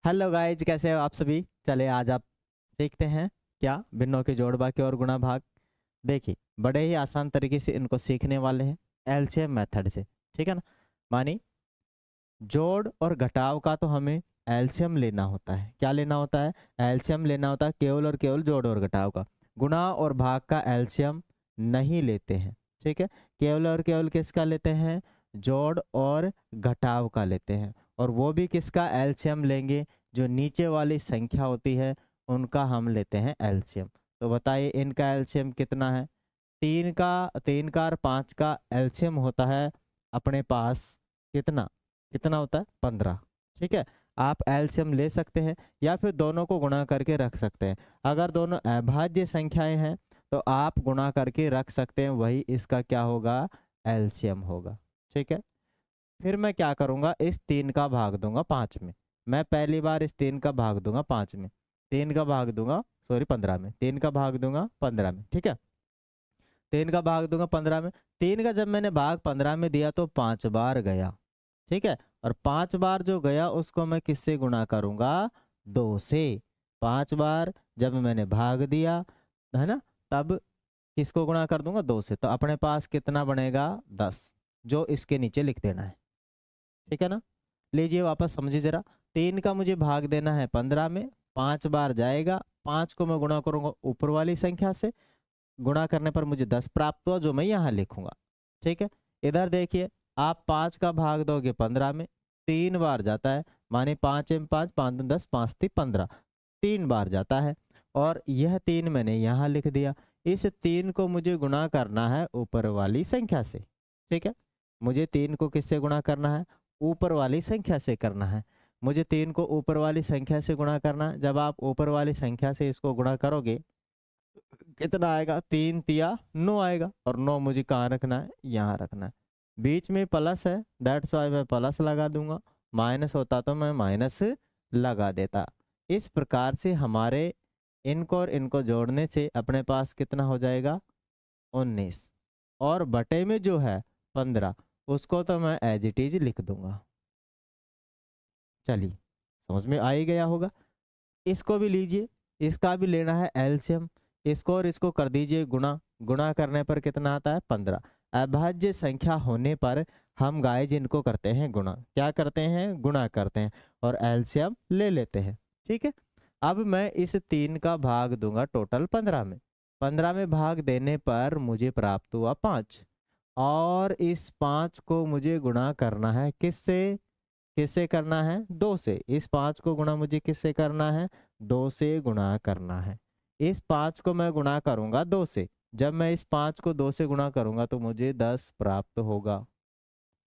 Hello guys, कैसे हो आप सभी। चले आज आप सीखते हैं क्या भिन्नों के जोड़ बाकी और गुणा भाग। देखिए, बड़े ही आसान तरीके से इनको सीखने वाले हैं एलसीएम मेथड से। ठीक है ना। मानी जोड़ और घटाव का तो हमें एलसीएम लेना होता है। क्या लेना होता है? एलसीएम लेना होता है, केवल और केवल जोड़ और घटाव का। गुणा और भाग का एलसीएम नहीं लेते हैं। ठीक है। केवल और केवल किसका लेते हैं? जोड़ और घटाव का लेते हैं। और वो भी किसका एलसीएम लेंगे? जो नीचे वाली संख्या होती है उनका हम लेते हैं एलसीएम। तो बताइए इनका एलसीएम कितना है? तीन का और 5 का एलसीएम होता है अपने पास कितना? कितना होता है? 15। ठीक है। आप एलसीएम ले सकते हैं या फिर दोनों को गुणा करके रख सकते हैं। अगर दोनों अभाज्य संख्याएं हैं तो आप गुणा करके रख सकते हैं, वही इसका क्या होगा? एलसीएम होगा। ठीक है। फिर मैं क्या करूंगा? इस 3 का भाग दूंगा 5 में। मैं पहली बार इस 3 का भाग दूंगा 5 में। 3 का भाग दूंगा, सॉरी 15 में। 3 का भाग दूंगा 15 में। ठीक है। 3 का भाग दूंगा 15 में। 3 का जब मैंने भाग 15 में दिया तो 5 बार गया। ठीक है। और 5 बार जो गया उसको मैं किससे गुणा करूंगा? 2 से। 5 बार जब मैंने भाग दिया, है ना, तब किसको गुणा कर दूंगा? 2 से। तो अपने पास कितना बनेगा? 10, जो इसके नीचे लिख देना है। ठीक है ना। लीजिए वापस समझिए जरा। 3 का मुझे भाग देना है 15 में। 5 बार जाएगा, 5 को मैं गुणा करूंगा ऊपर वाली संख्या से। गुणा करने पर मुझे 10 प्राप्त हुआ, जो मैं यहाँ लिखूंगा। ठीक है। इधर देखिए, आप 5 का भाग दोगे 15 में। 3 बार जाता है, माने 5 एम 5, 5 दूनी 10, 5 ती 15। 3 बार जाता है और यह 3 मैंने यहाँ लिख दिया। इस 3 को मुझे गुणा करना है ऊपर वाली संख्या से। ठीक है। मुझे 3 को किससे गुणा करना है? ऊपर वाली संख्या से करना है। मुझे 3 को ऊपर वाली संख्या से गुणा करना है। जब आप ऊपर वाली संख्या से इसको गुणा करोगे कितना आएगा? 3 तिया 9 आएगा। और 9 मुझे कहाँ रखना है? यहाँ रखना है। बीच में प्लस है, दैट्स वाई मैं प्लस लगा दूंगा। माइनस होता तो मैं माइनस लगा देता। इस प्रकार से हमारे इनको और इनको जोड़ने से अपने पास कितना हो जाएगा? 19। और बटे में जो है 15, उसको तो मैं एज इट इज लिख दूंगा। चलिए, समझ में आ ही गया होगा। इसको भी लीजिए, इसका भी लेना है एलसीएम। इसको और इसको कर दीजिए गुणा। गुणा करने पर कितना आता है? 15। अभाज्य संख्या होने पर हम गाइज इनको करते हैं गुणा। क्या करते हैं? गुणा करते हैं और एलसीएम ले लेते हैं। ठीक है। अब मैं इस 3 का भाग दूंगा टोटल 15 में। 15 में भाग देने पर मुझे प्राप्त हुआ 5। और इस 5 को मुझे गुणा करना है किससे? किससे करना है? 2 से। इस 5 को गुणा मुझे किससे करना है? 2 से गुणा करना है। इस 5 को मैं गुणा करूंगा 2 से। जब मैं इस 5 को 2 से गुणा करूंगा तो मुझे 10 प्राप्त होगा।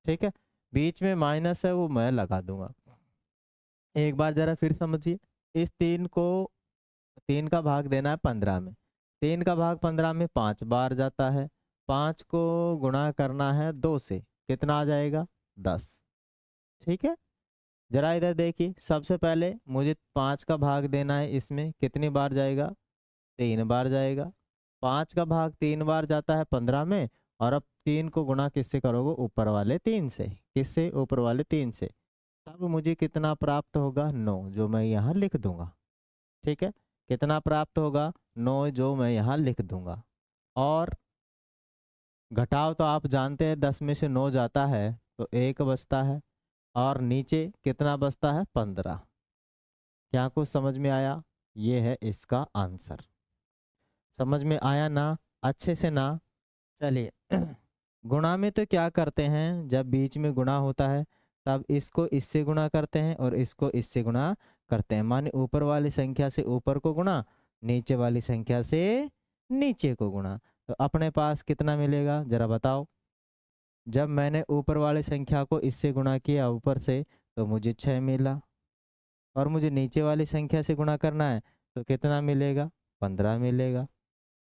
ठीक है। बीच में माइनस है, वो मैं लगा दूंगा। एक बार जरा फिर समझिए। इस 3 को, 3 का भाग देना है 15 में। 3 का भाग 15 में 5 बार जाता है। 5 को गुणा करना है 2 से। कितना आ जाएगा? 10। ठीक है। जरा इधर देखिए, सबसे पहले मुझे 5 का भाग देना है। इसमें कितनी बार जाएगा? 3 बार जाएगा। 5 का भाग 3 बार जाता है 15 में। और अब 3 को गुणा किससे करोगे? ऊपर वाले 3 से। किससे? ऊपर वाले 3 से। तब मुझे कितना प्राप्त होगा? 9, जो मैं यहाँ लिख दूंगा। ठीक है। कितना प्राप्त होगा? 9, जो मैं यहाँ लिख दूंगा। और घटाव तो आप जानते हैं, 10 में से 9 जाता है तो 1 बचता है। और नीचे कितना बचता है? 15। क्या कुछ समझ में आया? ये है इसका आंसर। समझ में आया ना? अच्छे से ना? चलिए गुणा में तो क्या करते हैं, जब बीच में गुणा होता है तब इसको इससे गुणा करते हैं और इसको इससे गुणा करते हैं। माने ऊपर वाली संख्या से ऊपर को गुणा, नीचे वाली संख्या से नीचे को गुणा। तो अपने पास कितना मिलेगा जरा बताओ? जब मैंने ऊपर वाली संख्या को इससे गुणा किया ऊपर से तो मुझे 6 मिला। और मुझे नीचे वाली संख्या से गुणा करना है तो कितना मिलेगा? 15 मिलेगा।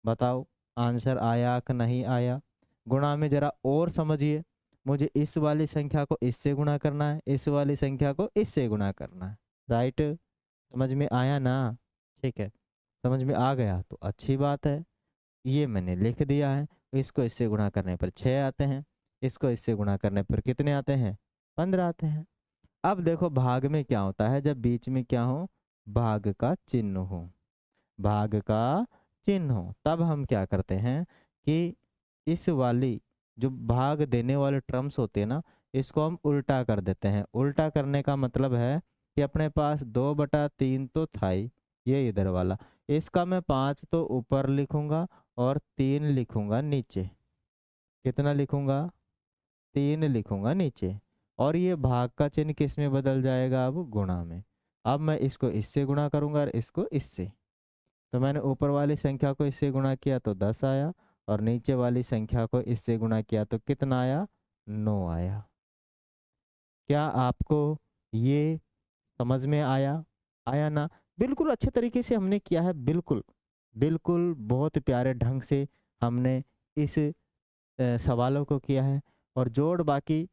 बताओ आंसर आया कि नहीं आया? गुणा में जरा और समझिए। मुझे इस वाली संख्या को इससे गुणा करना है, इस वाली संख्या को इससे गुणा करना है। राइट? समझ में आया ना? ठीक है। समझ में आ गया तो अच्छी बात है। ये मैंने लिख दिया है। इसको इससे गुणा करने पर 6 आते हैं। इसको इससे गुणा करने पर कितने आते हैं? 15 आते हैं। अब देखो भाग में क्या होता है, जब बीच में क्या हो, भाग का चिन्ह हो, भाग का चिन्ह हो, तब हम क्या करते हैं कि इस वाली जो भाग देने वाले टर्म्स होते हैं ना, इसको हम उल्टा कर देते हैं। उल्टा करने का मतलब है कि अपने पास 2/3 तो था ही, ये इधर वाला, इसका मैं 5 तो ऊपर लिखूंगा और 3 लिखूंगा नीचे। कितना लिखूंगा, 3 लिखूंगा नीचे। और ये भाग का चिन्ह किस में बदल जाएगा, अब गुणा में। अब मैं इसको इससे गुणा करूंगा और इसको इससे, तो मैंने ऊपर वाली संख्या को इससे गुणा किया तो 10 आया, और नीचे वाली संख्या को इससे गुणा किया तो कितना आया, 9 आया। क्या आपको ये समझ में आया, आया ना? बिल्कुल अच्छे तरीके से हमने किया है, बिल्कुल बिल्कुल बहुत प्यारे ढंग से हमने इस सवालों को किया है। और जोड़ बाकी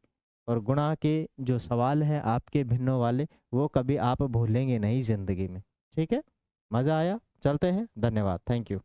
और गुणा के जो सवाल हैं आपके भिन्नों वाले, वो कभी आप भूलेंगे नहीं ज़िंदगी में। ठीक है, मज़ा आया? चलते हैं, धन्यवाद, थैंक यू।